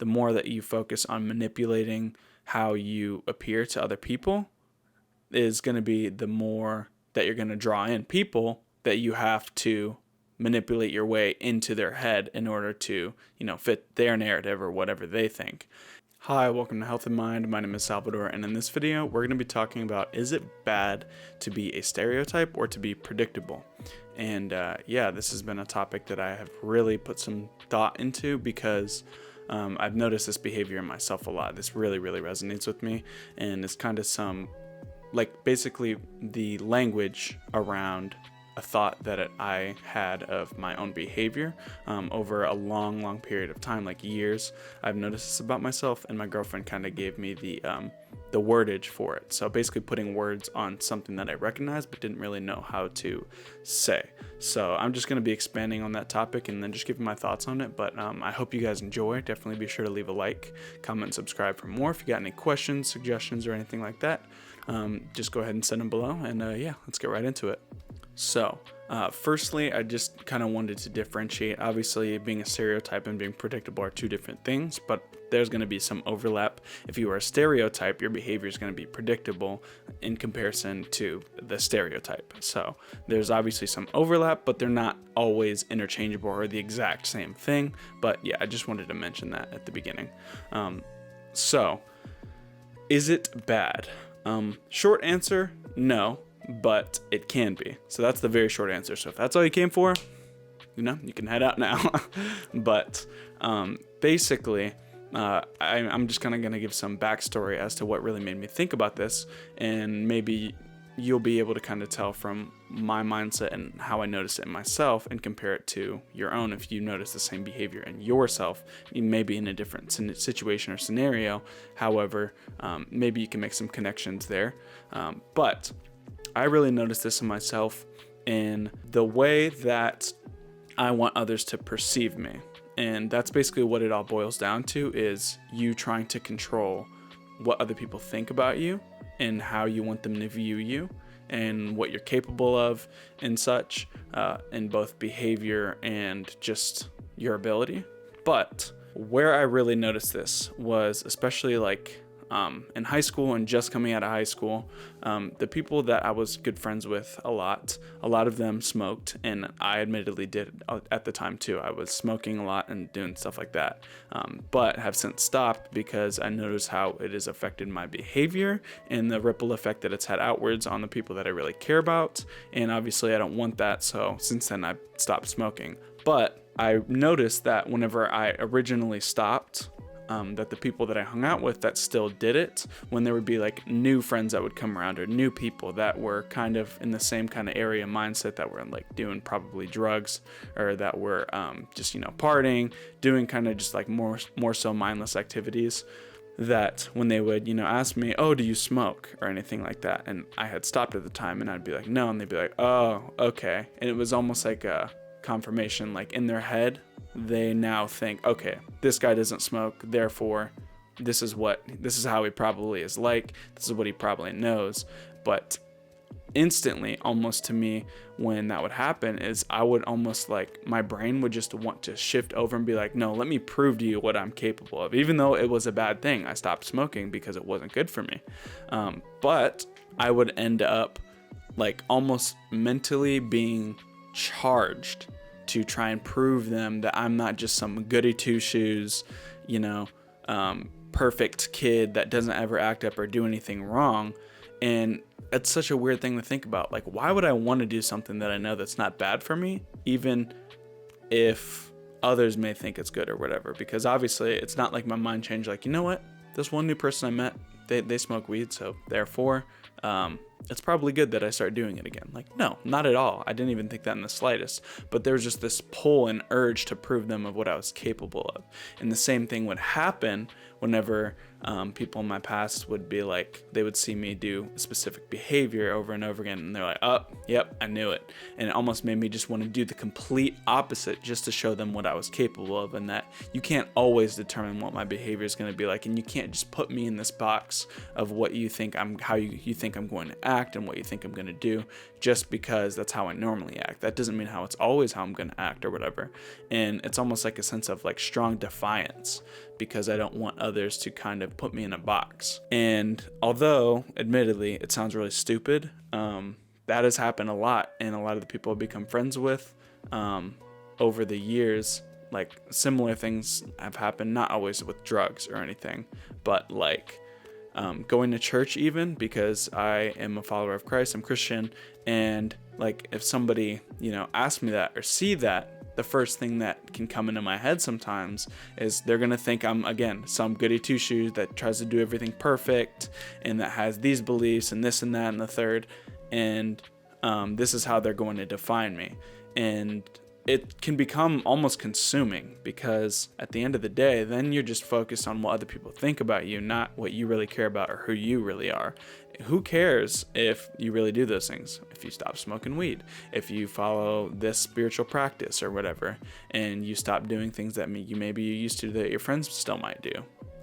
the more that you focus on manipulating how you appear to other people, is going to be the more that you're going to draw in people that you have to manipulate your way into their head in order to, fit their narrative or whatever they think. Hi, welcome to Health and Mind. My name is Salvador, and in this video, we're going to be talking about, is it bad to be a stereotype or to be predictable? And this has been a topic that I have really put some thought into because I've noticed this behavior in myself a lot. This really, really resonates with me, and it's kind of basically the language around a thought that I had of my own behavior over a long period of time, like years. I've noticed this about myself, and my girlfriend kind of gave me the wordage for it. So basically putting words on something that I recognized but didn't really know how to say. So I'm just going to be expanding on that topic and then just giving my thoughts on it. But I hope you guys enjoy. Definitely be sure to leave a like, comment, and subscribe for more. If you got any questions, suggestions, or anything like that, just go ahead and send them below. And let's get right into it. So, firstly, I just kind of wanted to differentiate. Obviously, being a stereotype and being predictable are two different things, but there's going to be some overlap. If you are a stereotype, your behavior is going to be predictable in comparison to the stereotype. So, there's obviously some overlap, but they're not always interchangeable or the exact same thing. But yeah, I just wanted to mention that at the beginning. So, is it bad? Short answer, no. But it can be. So that's the very short answer. So if that's all you came for, you can head out now. But basically, I'm just kind of going to give some backstory as to what really made me think about this. And maybe you'll be able to kind of tell from my mindset and how I notice it in myself and compare it to your own. If you notice the same behavior in yourself, maybe in a different situation or scenario. However, maybe you can make some connections there. But I really noticed this in myself in the way that I want others to perceive me. And that's basically what it all boils down to, is you trying to control what other people think about you and how you want them to view you and what you're capable of and such, in both behavior and just your ability. But where I really noticed this was especially in high school and just coming out of high school, the people that I was good friends with a lot of them smoked, and I admittedly did at the time too. I was smoking a lot and doing stuff like that, but have since stopped because I noticed how it has affected my behavior and the ripple effect that it's had outwards on the people that I really care about. And obviously I don't want that, so since then I've stopped smoking. But I noticed that whenever I originally stopped, that the people that I hung out with that still did it, when there would be new friends that would come around or new people that were kind of in the same kind of area mindset, that were doing probably drugs, or that were just partying, doing kind of just more so mindless activities, that when they would ask me, oh, do you smoke or anything like that, and I had stopped at the time, and I'd be like, no, and they'd be like, oh, okay. And it was almost like a confirmation, in their head they now think, okay, this guy doesn't smoke, therefore this is how he probably is, this is what he probably knows. But instantly, almost to me, when that would happen, is I would almost my brain would just want to shift over and be like, no, let me prove to you what I'm capable of. Even though it was a bad thing, I stopped smoking because it wasn't good for me. But I would end up almost mentally being charged to try and prove them that I'm not just some goody two shoes, perfect kid that doesn't ever act up or do anything wrong. And it's such a weird thing to think about. Why would I want to do something that I know that's not bad for me, even if others may think it's good or whatever? Because obviously it's not like my mind changed, you know what, this one new person I met, they smoke weed, so therefore it's probably good that I start doing it again. No, not at all. I didn't even think that in the slightest. But there was just this pull and urge to prove them of what I was capable of. And the same thing would happen whenever people in my past would be they would see me do a specific behavior over and over again, and they're like, oh, yep, I knew it. And it almost made me just want to do the complete opposite just to show them what I was capable of, and that you can't always determine what my behavior is going to be like, and you can't just put me in this box of what you think how you think I'm going to act and what you think I'm going to do, just because that's how I normally act. That doesn't mean it's always how I'm going to act or whatever. And it's almost like a sense of strong defiance, because I don't want others to kind of put me in a box. And although, admittedly, it sounds really stupid, that has happened a lot, and a lot of the people I've become friends with over the years, like similar things have happened, not always with drugs or anything, but like going to church even, because I am a follower of Christ, I'm Christian, and like if somebody, ask me that or see that, the first thing that can come into my head sometimes is they're going to think I'm, again, some goody two-shoes that tries to do everything perfect and that has these beliefs and this and that and the third, and this is how they're going to define me. And it can become almost consuming, because at the end of the day, then you're just focused on what other people think about you, not what you really care about or who you really are. Who cares if you really do those things? If you stop smoking weed, if you follow this spiritual practice or whatever, and you stop doing things that maybe you used to that your friends still might do.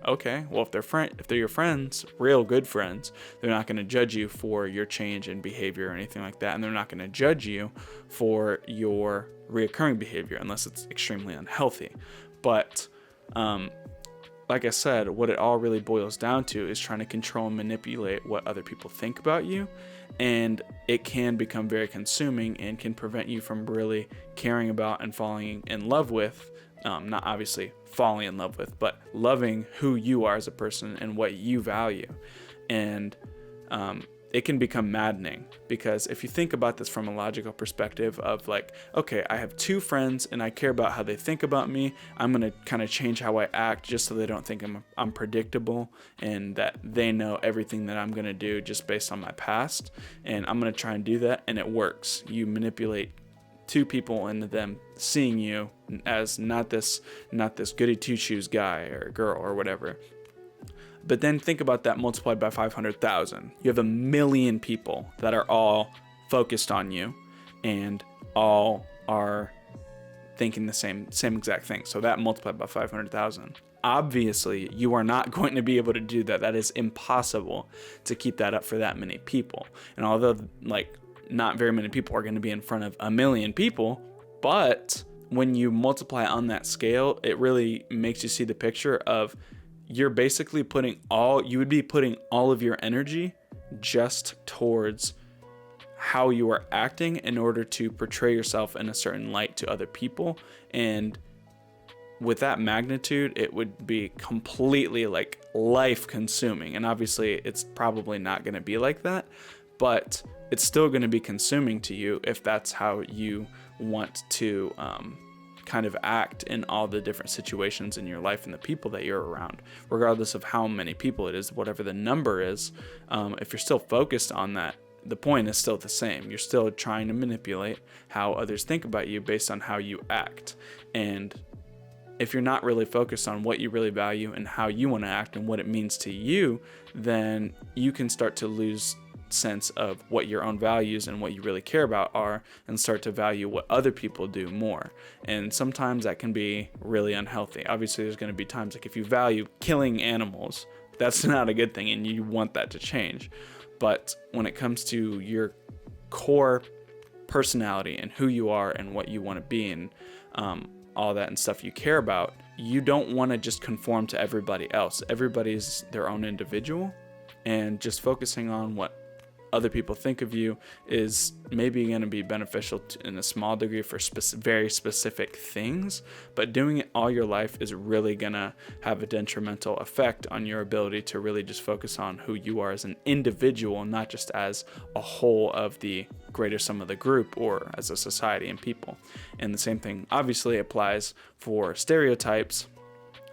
Okay, well, if they're your friends, real good friends, they're not going to judge you for your change in behavior or anything like that, and they're not going to judge you for your reoccurring behavior unless it's extremely unhealthy. But like I said, what it all really boils down to is trying to control and manipulate what other people think about you, and it can become very consuming and can prevent you from really caring about and falling in love with, not obviously falling in love with, but loving who you are as a person and what you value. And it can become maddening, because if you think about this from a logical perspective of like, okay, I have two friends and I care about how they think about me, I'm going to kind of change how I act just so they don't think I'm predictable and that they know everything that I'm going to do just based on my past, and I'm going to try and do that, and it works. You manipulate two people into them seeing you as not this goody two-shoes guy or girl or whatever. But then think about that multiplied by 500,000. You have 1 million people that are all focused on you and all are thinking the same exact thing. So that multiplied by 500,000. Obviously, you are not going to be able to do that. That is impossible to keep that up for that many people. And although not very many people are going to be in front of 1 million people, but when you multiply on that scale, it really makes you see the picture of you're basically putting all of your energy just towards how you are acting in order to portray yourself in a certain light to other people. And with that magnitude, it would be completely like life consuming. And obviously it's probably not going to be like that, but it's still going to be consuming to you if that's how you want to kind of act in all the different situations in your life and the people that you're around, regardless of how many people it is, whatever the number is. If you're still focused on that, the point is still the same. You're still trying to manipulate how others think about you based on how you act. And if you're not really focused on what you really value and how you want to act and what it means to you, then you can start to lose sense of what your own values and what you really care about are, and start to value what other people do more. And sometimes that can be really unhealthy. Obviously, there's going to be times like if you value killing animals, that's not a good thing and you want that to change. But when it comes to your core personality and who you are and what you want to be and all that and stuff you care about, you don't want to just conform to everybody else. Everybody's their own individual, and just focusing on what other people think of you is maybe going to be beneficial in a small degree for very specific things, but doing it all your life is really going to have a detrimental effect on your ability to really just focus on who you are as an individual, not just as a whole of the greater sum of the group or as a society and people. And the same thing obviously applies for stereotypes.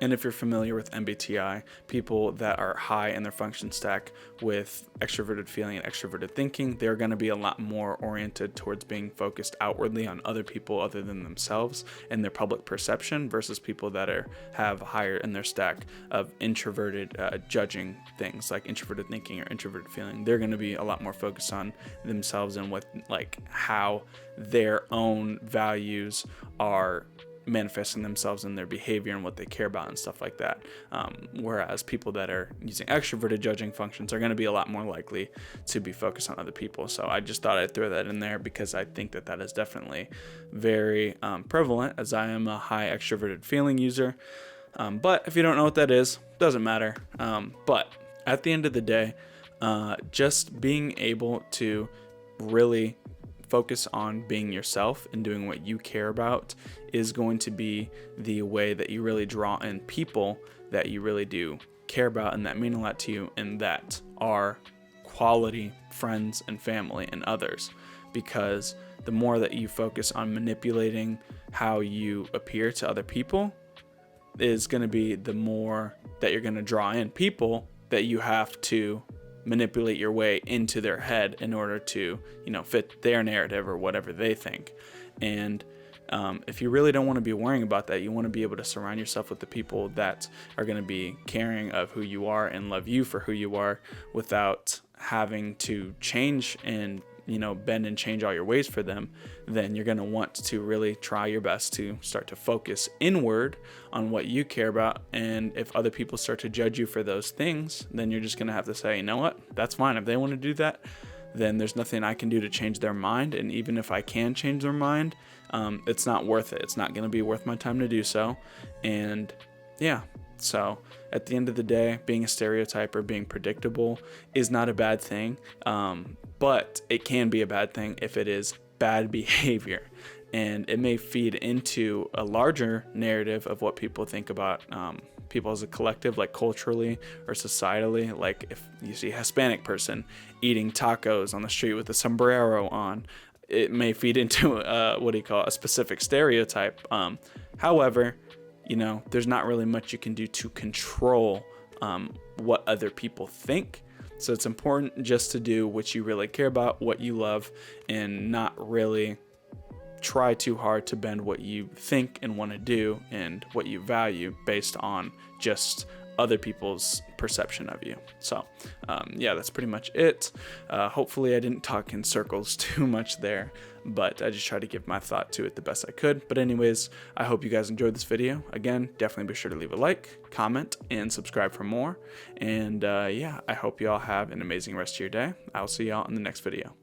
And if you're familiar with MBTI, people that are high in their function stack with extroverted feeling and extroverted thinking, they're going to be a lot more oriented towards being focused outwardly on other people other than themselves and their public perception, versus people that have higher in their stack of introverted judging things like introverted thinking or introverted feeling. They're going to be a lot more focused on themselves and with like how their own values are manifesting themselves in their behavior and what they care about and stuff like that. Whereas people that are using extroverted judging functions are going to be a lot more likely to be focused on other people. So I just thought I'd throw that in there because I think that is definitely very prevalent, as I am a high extroverted feeling user. But if you don't know what that is, doesn't matter. But at the end of the day, just being able to really focus on being yourself and doing what you care about is going to be the way that you really draw in people that you really do care about and that mean a lot to you and that are quality friends and family and others. Because the more that you focus on manipulating how you appear to other people is going to be the more that you're going to draw in people that you have to manipulate your way into their head in order to, fit their narrative or whatever they think. And if you really don't want to be worrying about that, you want to be able to surround yourself with the people that are going to be caring of who you are and love you for who you are without having to change and bend and change all your ways for them. Then you're going to want to really try your best to start to focus inward on what you care about. And if other people start to judge you for those things, then you're just going to have to say, you know what, that's fine. If they want to do that, then there's nothing I can do to change their mind. And even if I can change their mind, it's not worth it. It's not going to be worth my time to do so. And yeah, so at the end of the day, being a stereotype or being predictable is not a bad thing. But it can be a bad thing if it is bad behavior. And it may feed into a larger narrative of what people think about people as a collective, like culturally or societally. Like if you see a Hispanic person eating tacos on the street with a sombrero on, it may feed into a specific stereotype. However, there's not really much you can do to control what other people think. So it's important just to do what you really care about, what you love, and not really try too hard to bend what you think and want to do and what you value based on just other people's perception of you. So that's pretty much it. Hopefully I didn't talk in circles too much there, but I just tried to give my thought to it the best I could. But anyways, I hope you guys enjoyed this video. Again, definitely be sure to leave a like, comment, and subscribe for more. And I hope you all have an amazing rest of your day. I'll see y'all in the next video.